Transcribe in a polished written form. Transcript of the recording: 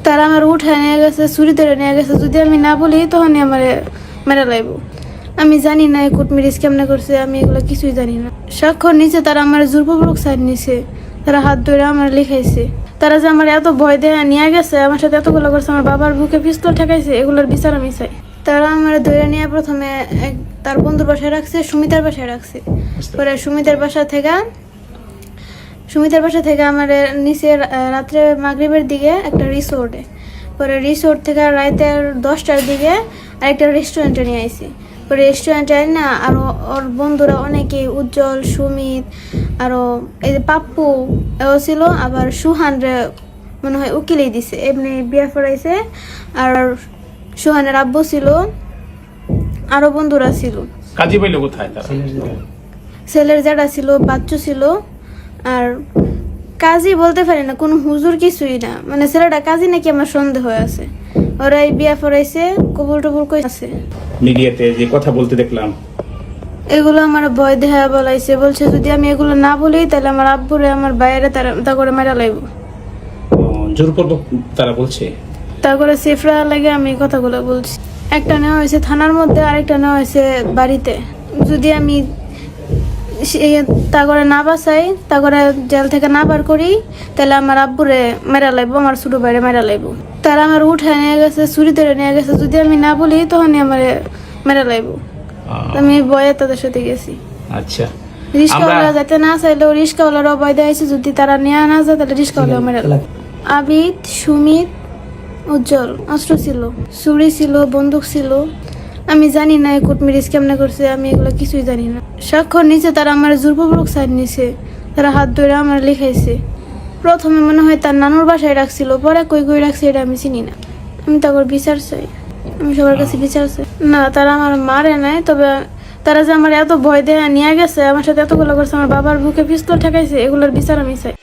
তারা আমার উঠায় নিয়ে গেছে, ছুরি ধরে নিয়ে গেছে। যদি আমি না বলি তখনই আমার মেরে লাইব। আমি জানি না এই কোর্ট ম্যারেজ কেমনে করছে, আমি এগুলো কিছুই জানি না। স্বাক্ষর নিচে তারা আমার জোরপূর্বক সাইড নিছে, তারা হাত ধরে আমার লিখাইছে। তারা যে আমার এত ভয় দেয়া নিয়ে গেছে, আমার সাথে এতগুলো করছে, আমার বাবার বুকে পিস্তল ঠেকাইছে, এগুলোর বিচার আমি চাই। তারা আমার ধরে নিয়ে প্রথমে তার বন্ধুর বাসায় রাখছে, সুমিতার বাসায় রাখছে। পরে সুমিতার বাসা থেকে আমার নিচে রাত্রে মাগরিবের দিকে একটা রিসোর্টে, পরে রিসোর্ট থেকে রাতের 10টার দিকে আরেকটা রেস্টুরেন্টে নিয়ে আইছি। পরে রেস্টুরেন্টে না আরও ওর বন্ধুরা অনেকেই, উজ্জ্বল, সুমিত, আরও এই যে পাপ্পু এও ছিল, আবার সুহানরে মনে হয় উকিলেই দিছে, এমনি বিয়া ফরাইছে। আর সুহানের আব্বু ছিল, আরও বন্ধুরা ছিল। কাজী পাইলো কোথায় তারা? ছেলের জ্যাঠা ছিল, বাচ্চু ছিল। আর কাজী বলতে পারি না, কোনো হুজুর কিছুই না, মানে ছেলেটা কাজী নাকি আমার সন্দেহ আছে। ওরা এই বিয়া ফরাইছে, কবুল টবুল কইছে। মিডিয়াতে যে কথা বলতে দেখলাম, এগুলো আমার ভয় দেখা বলাইছে, বলছে যদি আমি এগুলো না বলি তাহলে আমার আব্বুরে আমার বাইরে তা করে মেরা লাইব। জোরপূর্বক তারা বলছে। তা করে সেফরা লাগে আমি কথাগুলো বলছি। একটা নেওয়া হয়েছে থানার মধ্যে, আরেকটা নেওয়া হয়েছে বাড়িতে। যদি আমি তা করে না বাঁচাই, তা করে জেল থেকে না বার করি, তাহলে আমার আব্বুরে মেরা লাইব, আমার ছোট বাইরে মেরা লাইব। তারা আমার উঠায় নিয়ে গেছে, ছুরি ধরে নিয়ে গেছে। যদি আমি না বলি তখনই আমার মেরা লাইব। আমি ভয়ে তাদের সাথে গেছি। আচ্ছা, রিস্কাওয়ালা যাতে না চাইলেও রিস্কাওয়ালারও ভয় দিয়েছে, যদি তারা নিয়ে না যায় তাহলে রিস্কাওয়ালাও মেরা লাইব। আবিদ, সুমিত, উজ্জ্বল অস্ত্র ছিল, ছুরি ছিল, বন্দুক ছিল। আমি জানি না এই কোর্ট ম্যারেজ কেমনে করছে, আমি এগুলো কিছুই জানি না। স্বাক্ষর নিচে তারা আমার জোরপূর্বক সাইড নিছে, তারা হাত ধরে আমার লিখাইছে। প্রথমে মনে হয় তার নানুর বাসায় রাখছিল, পরে কই রাখছে এটা আমি চিনি না। আমি তারপর বিচার চাই, আমি সবার কাছে বিচার চাই। না, তারা আমার মারে নাই, তবে তারা যে আমার এত ভয় দেয়া নিয়ে গেছে, আমার সাথে এতগুলো করছে, আমার বাবার বুকে পিস্তল ঠেকাইছে, এগুলোর বিচার আমি চাই।